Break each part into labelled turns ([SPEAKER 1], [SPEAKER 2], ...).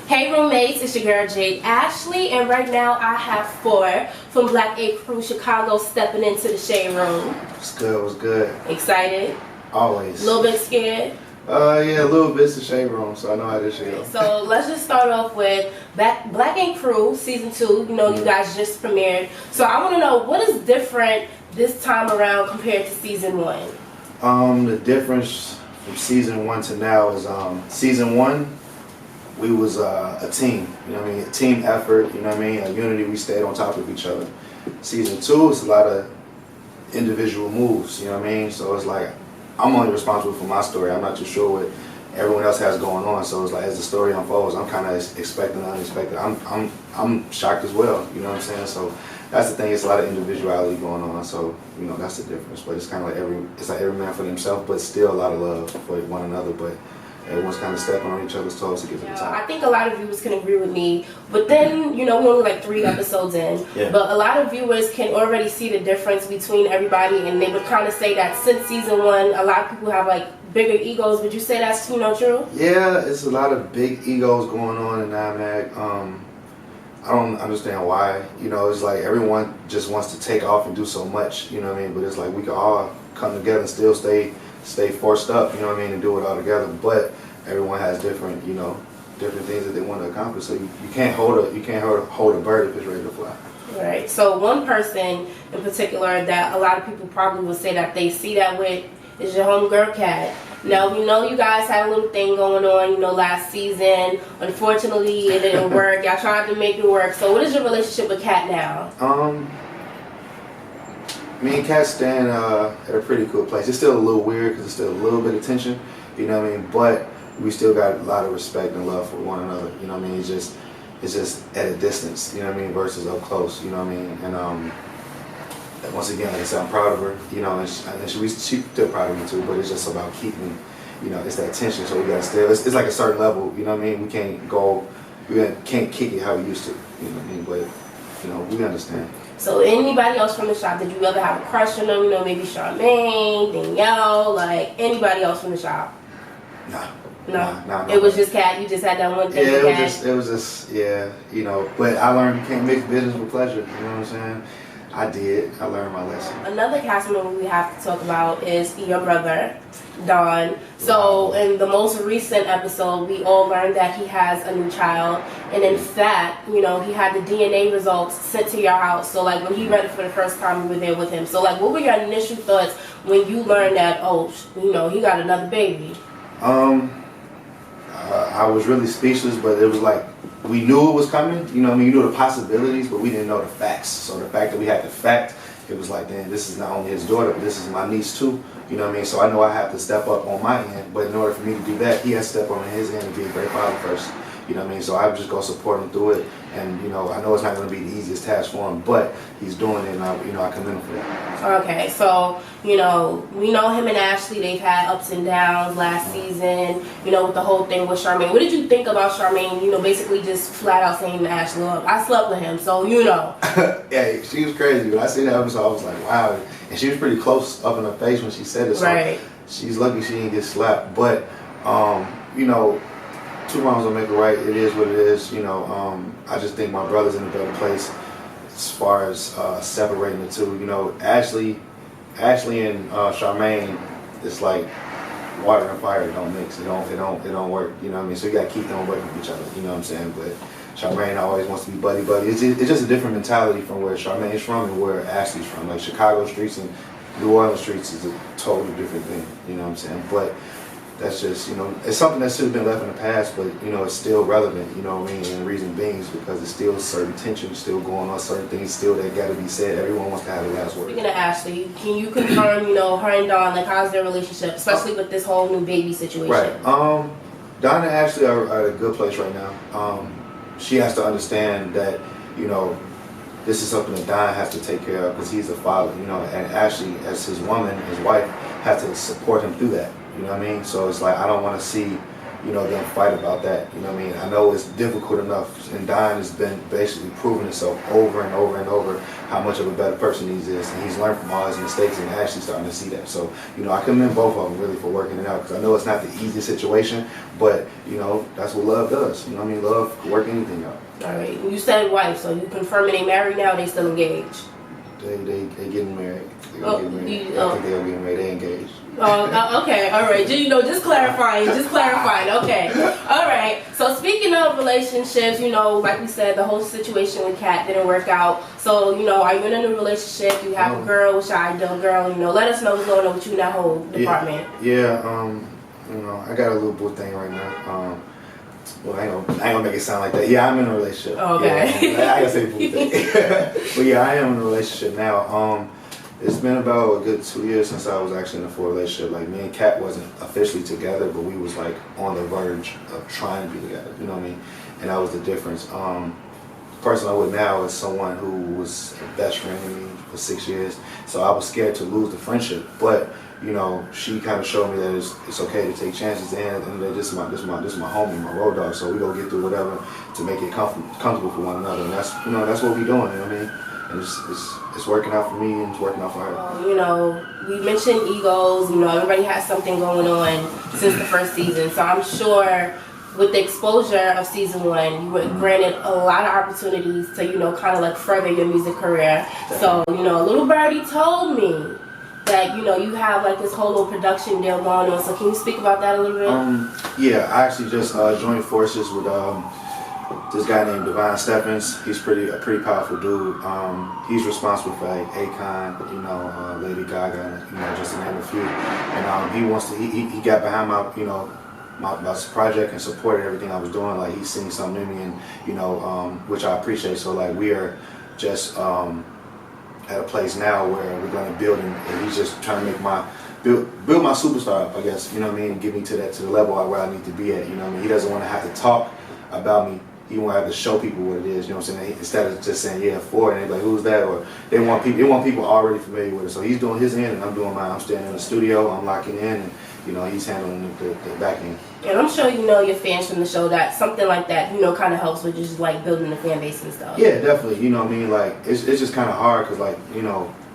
[SPEAKER 1] Hey roommates, it's your girl Jade Ashley, and right now I have Phor from Black A Crew Chicago stepping into the shade room.
[SPEAKER 2] What's good? What's good?
[SPEAKER 1] Excited?
[SPEAKER 2] Always.
[SPEAKER 1] A little bit scared?
[SPEAKER 2] Yeah, a little bit. It's the shade room, so I know how this shit goes.
[SPEAKER 1] So let's just start off with Black A Crew Season 2. You know, you guys just premiered. So I want to know, what is different this time around compared to Season 1?
[SPEAKER 2] The difference from Season 1 to now is Season 1, we was a team, you know what I mean? A team effort, you know what I mean? A unity, we stayed on top of each other. Season 2 is a lot of individual moves, you know what I mean? So it's like, I'm only responsible for my story. I'm not too sure what everyone else has going on. So it's like, as the story unfolds, I'm kind of expecting the unexpected. I'm shocked as well, you know what I'm saying? So that's the thing, it's a lot of individuality going on. So, you know, that's the difference. But it's kind of like every man for themselves, but still a lot of love for one another. But everyone's kind of stepping on each other's toes to get to the top.
[SPEAKER 1] I think a lot of viewers can agree with me, but then, you know, we're only like 3 episodes in, but a lot of viewers can already see the difference between everybody, and they would kind of say that since Season 1, a lot of people have like bigger egos. Would you say that's, you know, true?
[SPEAKER 2] Yeah, it's a lot of big egos going on in Dynamic. I don't understand why. You know, it's like everyone just wants to take off and do so much, you know what I mean? But it's like we can all come together and still stay forced up, you know what I mean, and do it all together. But everyone has different, you know, different things that they want to accomplish. So you can't hold a bird if it's ready to fly.
[SPEAKER 1] Right. So one person in particular that a lot of people probably would say that they see that with is your homegirl Kat. Now, we know you guys had a little thing going on, you know, last season. Unfortunately, it didn't work. Y'all tried to make it work. So what is your relationship with Kat now?
[SPEAKER 2] Me and Kat stand at a pretty cool place. It's still a little weird because it's still a little bit of tension, you know what I mean? But we still got a lot of respect and love for one another, you know what I mean? It's just at a distance, you know what I mean, versus up close, you know what I mean? And once again, like I said, I'm proud of her, you know, and she's still proud of me too, but it's just about keeping, you know, it's that tension, so we gotta still, it's like a certain level, you know what I mean? We can't kick it how we used to, you know what I mean? But, you know, we understand.
[SPEAKER 1] So anybody else from the shop, did you ever have a crush on them? You know, maybe Charmaine, Danielle, like anybody else from the shop? No. It was just Kat. You just had that one thing.
[SPEAKER 2] Yeah, it was just, yeah, you know. But I learned you can't mix business with pleasure. You know what I'm saying? I did. I learned my lesson. Another
[SPEAKER 1] cast member we have to talk about is your brother, Don. So in the most recent episode, we all learned that he has a new child, and in fact, you know, he had the DNA results sent to your house. So like when he read it for the first time, you were there with him. So like, what were your initial thoughts when you learned that, oh, you know, he got another baby?
[SPEAKER 2] I was really speechless, but it was like, we knew it was coming, you know what I mean? We knew the possibilities, but we didn't know the facts. So the fact that we had the fact, it was like, damn, this is not only his daughter, but this is my niece too, you know what I mean? So I know I have to step up on my end, but in order for me to do that, he has to step on his end and be a great father first, you know what I mean? So I'm just going to support him through it, and, you know, I know it's not going to be the easiest task for him, but he's doing it, and I commend him for that.
[SPEAKER 1] Okay, so, you know, we know him and Ashley, they've had ups and downs last season, you know, with the whole thing with Charmaine. What did you think about Charmaine, you know, basically just flat out saying to Ashley, look, I slept with him, so, you know.
[SPEAKER 2] Yeah, she was crazy. When I seen that episode, I was like, wow. And she was pretty close up in her face when she said it, so
[SPEAKER 1] right.
[SPEAKER 2] She's lucky she didn't get slapped. But, you know, 2 wrongs don't make a right. It is what it is, you know. I just think my brother's in a better place as far as separating the two. You know, Ashley and Charmaine, it's like water and fire don't mix. It don't work. You know what I mean? So you gotta keep them away from each other. You know what I'm saying? But Charmaine always wants to be buddy. It's just a different mentality from where Charmaine's from and where Ashley's from. Like Chicago streets and New Orleans streets is a totally different thing. You know what I'm saying? But that's just, you know, it's something that should have been left in the past, but, you know, it's still relevant, you know what I mean? And the reason being is because there's still certain tension still going on, certain things still that got to be said. Everyone wants to have the last word.
[SPEAKER 1] Speaking of Ashley, can you confirm, you know, her and Don, like, how's their relationship, especially with this whole new baby situation?
[SPEAKER 2] Right. Don and Ashley are at a good place right now. She has to understand that, you know, this is something that Don has to take care of because he's a father, you know, and Ashley, as his woman, his wife, has to support him through that. You know what I mean? So it's like, I don't want to see them fight about that. You know what I mean? I know it's difficult enough, and Don has been basically proving himself over and over and over how much of a better person he is, and he's learned from all his mistakes and actually starting to see that. So, I commend both of them really for working it out, because I know it's not the easiest situation, but, that's what love does. You know what I mean? Love can work anything out.
[SPEAKER 1] All right. You said wife, so you confirming they married now, or they still engaged?
[SPEAKER 2] They getting married. They
[SPEAKER 1] Oh,
[SPEAKER 2] getting married.
[SPEAKER 1] you-
[SPEAKER 2] I think they'll get married. They engaged.
[SPEAKER 1] Okay, all right. Just clarifying, okay. All right. So speaking of relationships, like we said, the whole situation with Kat didn't work out. So, are you in a new relationship? You have a girl, what's your ideal girl? Let us know what's going on with you in that whole department.
[SPEAKER 2] Yeah, I got a little boo thing right now. Well, I ain't gonna make it sound like that. Yeah, I'm in a relationship.
[SPEAKER 1] Okay.
[SPEAKER 2] Yeah, I gotta say boo thing. But yeah, I am in a relationship now. It's been about a good 2 years since I was actually in a full relationship. Like, me and Kat wasn't officially together, but we was like on the verge of trying to be together. You know what I mean? And that was the difference. The person I'm with now is someone who was a best friend with me for 6 years. So I was scared to lose the friendship, but she kind of showed me that it's okay to take chances, and that this is my homie, my road dog. So we gonna get through whatever to make it comfortable for one another, and that's what we doing. You know what I mean? And it's working out for me, and it's working out for her.
[SPEAKER 1] We mentioned egos. Everybody has something going on since the first season. So I'm sure with the exposure of season 1, you were granted a lot of opportunities to, kind of like further your music career. So, little birdie told me that, you have like this whole little production deal going on. So can you speak about that a little bit?
[SPEAKER 2] Yeah, I actually just joined forces with this guy named Divine Stephens. He's a pretty powerful dude. He's responsible for like Akon, Lady Gaga, just to name a few. And he got behind my project and supported everything I was doing. Like, he's seen something in me, and which I appreciate. So like, we are just at a place now where we're going to build, and he's just trying to make build my superstar up, I guess. You know what I mean? Get me to the level where I need to be at. You know what I mean? He doesn't want to have to talk about me. He want to have to show people what it is. You know what I'm saying? Instead of just saying, yeah, Phor, and they're like, who's that? Or they want people already familiar with it. So he's doing his end, and I'm doing mine. I'm staying in the studio. I'm locking in, and he's handling the back end.
[SPEAKER 1] And I'm sure your fans from the show that something like that, kind of helps with just like building the fan base and stuff.
[SPEAKER 2] Yeah, definitely. You know what I mean? Like, it's just kind of hard because, like,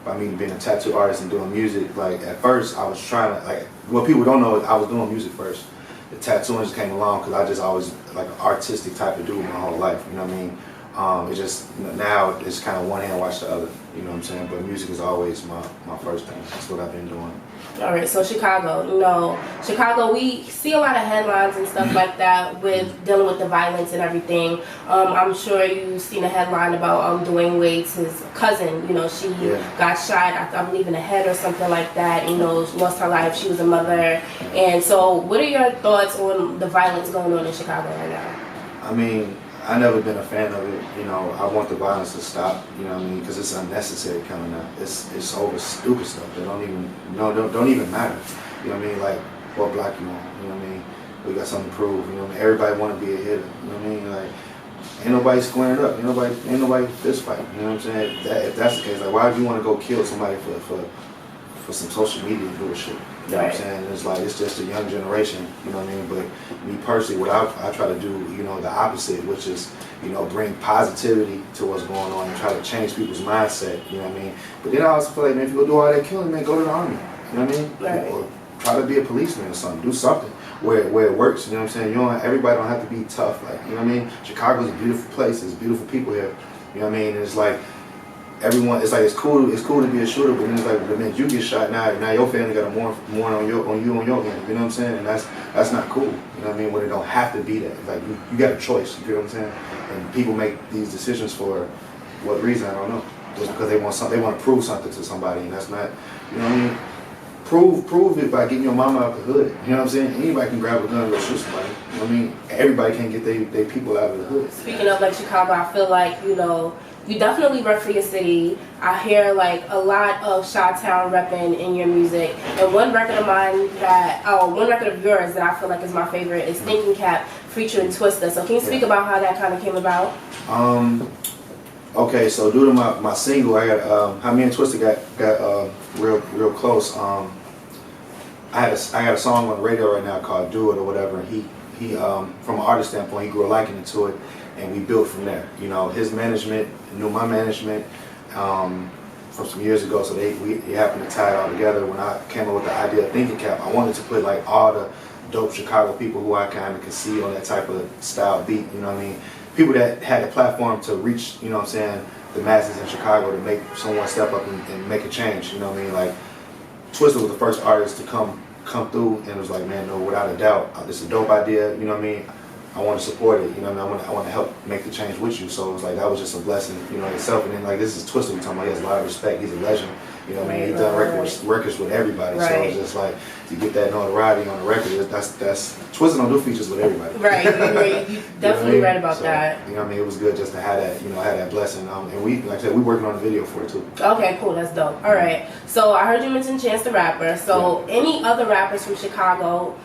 [SPEAKER 2] by me being a tattoo artist and doing music, like, at first I was trying to, like, what people don't know is I was doing music first. The tattooing just came along because I just always like an artistic type of dude my whole life. You know what I mean? It just now it's kind of one hand wash the other. You know what I'm saying? But music is always my first thing. That's what I've been doing.
[SPEAKER 1] All right, so Chicago, Chicago, we see a lot of headlines and stuff like that with dealing with the violence and everything. I'm sure you've seen a headline about Dwayne Wade's his cousin. She got shot, I believe, in the head or something like that. Lost her life. She was a mother. And so, what are your thoughts on the violence going on in Chicago right now?
[SPEAKER 2] I mean, I've never been a fan of it. I want the violence to stop. You know what I mean? Because it's unnecessary coming up. It's over stupid stuff that don't even matter. You know what I mean? Like, what block you on? You know what I mean? We got something to prove. You know what I mean? Everybody want to be a hitter. You know what I mean? Like, ain't nobody squaring up. Ain't nobody fist fighting. You know what I'm saying? If that's the case, like, why would you want to go kill somebody for some social media bullshit? You know what I'm saying? It's like, it's just a young generation, you know what I mean? But me personally, what I try to do, the opposite, which is, bring positivity to what's going on and try to change people's mindset, you know what I mean? But then I also feel like, man, if you go do all that killing, man, go to the army, you know what I mean?
[SPEAKER 1] Right.
[SPEAKER 2] Or try to be a policeman or something, do something where it works, you know what I'm saying? Everybody don't have to be tough, like, you know what I mean? Chicago's a beautiful place, there's beautiful people here, you know what I mean? And it's like, everyone, it's cool to be a shooter, but then it's like, the minute you get shot, now your family got to mourn on your end, you know what I'm saying? And that's not cool, you know what I mean? When it don't have to be that. It's like, you got a choice, you know what I'm saying? And people make these decisions for what reason, I don't know. Just because they want to prove something to somebody, and that's not, you know what I mean? Prove it by getting your mama out the hood, you know what I'm saying? Anybody can grab a gun and go shoot somebody, you know what I mean? Everybody can't get their people out of the hood.
[SPEAKER 1] Speaking of like Chicago, I feel like, you definitely rep for your city. I hear like a lot of Chi-Town repping in your music. And one record of yours that I feel like is my favorite is Thinking Cap featuring Twista. So can you speak about how that kind of came about?
[SPEAKER 2] Okay, so due to my single, I got how me and Twista got real close. I got a song on the radio right now called "Do It" or whatever. And he from an artist standpoint, he grew a liking into it, and we built from there. You know, his management knew my management from some years ago, so we happened to tie it all together. When I came up with the idea of Thinking Cap, I wanted to put like all the dope Chicago people who I kind of could see on that type of style beat, you know what I mean? People that had a platform to reach, you know what I'm saying, the masses in Chicago, to make someone step up and make a change, you know what I mean? Like, Twista was the first artist to come through and was like, man, no, without a doubt, this is a dope idea, you know what I mean? I want to support it, you know what I mean? I want to help make the change with you. So it was like, that was just a blessing, you know, in itself. And then like, this is Twista we talking about, he has a lot of respect, he's a legend, you know what I mean? He's done records with everybody, so it's just like, to get that notoriety on the record, that's Twista don't do features with everybody.
[SPEAKER 1] Right, you definitely right about that.
[SPEAKER 2] You know what I mean? It was good just to have that, you know, have that blessing. And we, like I said, we working on a video for it too.
[SPEAKER 1] Okay, cool, that's dope. All right, so I heard you mention Chance the Rapper. So any other rappers from Chicago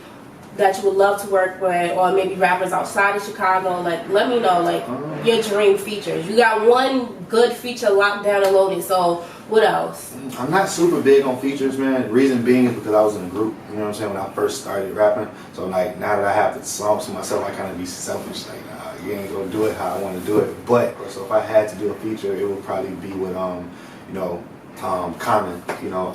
[SPEAKER 1] that you would love to work with, or maybe rappers outside of Chicago, like, let me know, like, your dream features. You got one good feature locked down and loaded, so what else?
[SPEAKER 2] I'm not super big on features, man. Reason being is because I was in a group, you know what I'm saying, when I first started rapping. So like, now that I have the songs to myself, I kind of be selfish, like, nah, you ain't gonna do it how I want to do it. But, so if I had to do a feature, it would probably be with, you know, Common, you know,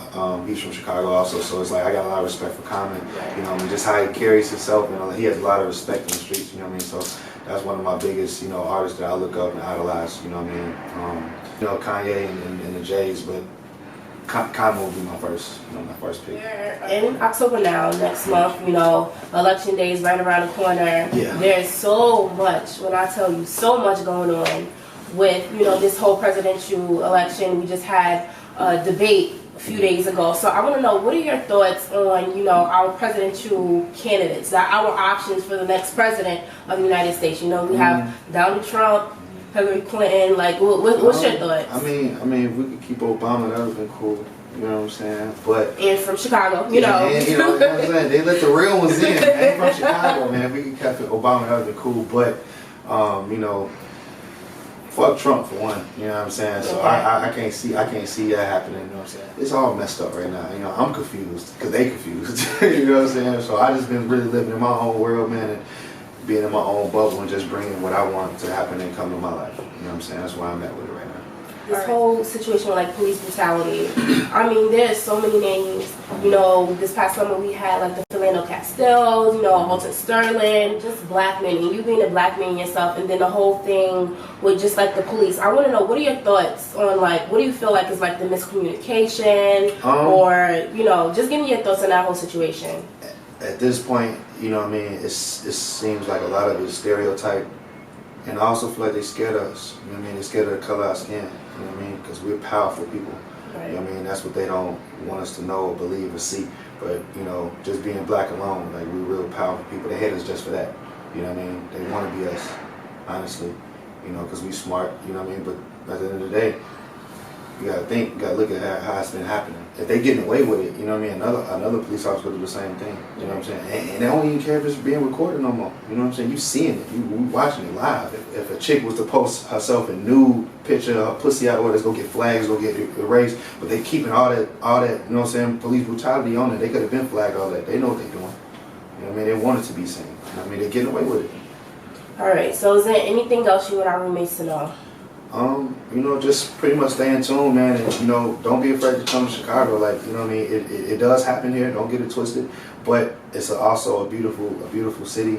[SPEAKER 2] he's from Chicago also, so it's like I got a lot of respect for Common, you know, just how he carries himself, you know, he has a lot of respect in the streets, you know what I mean, so that's one of my biggest, you know, artists that I look up and idolize, you know what I mean, you know, Kanye and the Jays, but Common will be my first, you know, my first pick.
[SPEAKER 1] In October now, next month, you know, election day is right around the corner.
[SPEAKER 2] Yeah.
[SPEAKER 1] There's so much, when I tell you, so much going on with, you know, this whole presidential election. We just had a debate a few days ago. So I want to know, what are your thoughts on, you know, our presidential candidates, our options for the next president of the United States? You know, we have Donald Trump, Hillary Clinton. Like, what's your thoughts?
[SPEAKER 2] I mean, if we could keep Obama, that would have been cool. You know what I'm saying? But
[SPEAKER 1] and from Chicago, you know.
[SPEAKER 2] And, you know what I'm saying? They let the real ones in. They ain't from Chicago, man. If we could keep Obama, that would have been cool. But, you know, fuck Trump for one, you know what I'm saying? So I can't see that happening, you know what I'm saying? It's all messed up right now, you know, I'm confused, because they confused, you know what I'm saying? So I just been really living in my own world, man, and being in my own bubble and just bringing what I want to happen and come to my life, you know what I'm saying? That's where I'm at with it right now.
[SPEAKER 1] This whole situation with like police brutality, I mean, there's so many names. You know, this past summer we had like the Philando Castells, you know, Alton Sterling, just black men, and you being a black man yourself, and then the whole thing with just like the police. I want to know, what are your thoughts on, like, what do you feel like is like the miscommunication, or, you know, just give me your thoughts on that whole situation.
[SPEAKER 2] At this point, you know what I mean, it seems like a lot of it is stereotype, and I also feel like they scared of us, you know what I mean, they're scared of the color of our skin, you know what I mean, because we're powerful people.
[SPEAKER 1] Right.
[SPEAKER 2] You know what I mean? That's what they don't want us to know or believe or see. But, you know, just being black alone, like, we're real powerful people. They hate us just for that. You know what I mean? They want to be us, honestly. You know, because we smart, you know what I mean? But at the end of the day, you got to think, you got to look at how it's been happening. If they getting away with it, you know what I mean? Another police officer will do the same thing. You know what I'm saying? And they don't even care if it's being recorded no more. You know what I'm saying? You seeing it. You watching it live. If a chick was to post herself a nude picture of her pussy out, or let's go get flags, go get erased, but they keeping all that, you know what I'm saying, police brutality on it. They could have been flagged, all that. They know what they're doing. You know what I mean? They want it to be seen. You know what I mean? They're getting away with it.
[SPEAKER 1] All right, so is there anything else you want our roommates to know?
[SPEAKER 2] You know, just pretty much stay in tune, man, and, you know, don't be afraid to come to Chicago. Like, you know what I mean, it does happen here, don't get it twisted, but it's also a beautiful city,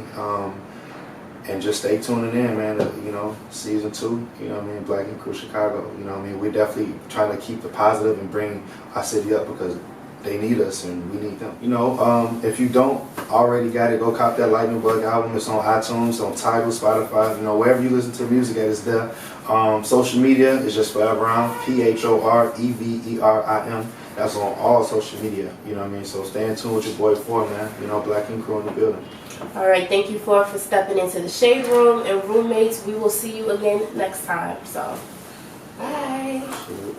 [SPEAKER 2] and just stay tuning in, man, you know, season 2, you know what I mean, Black and Crew Chicago, you know what I mean, we're definitely trying to keep the positive and bring our city up, because they need us and we need them. You know, if you don't already got it, go cop that Lightning Bug album. It's on iTunes, on Tidal, Spotify, you know, wherever you listen to music at, it's there. Social media is just Forever Round, PHOREVERIM. That's on all social media, you know what I mean? So stay in tune with your boy Phor, man. You know, Black and Crew in the building.
[SPEAKER 1] All right, thank you for stepping into the Shade Room, and roommates, we will see you again next time. So, bye.
[SPEAKER 2] Absolutely.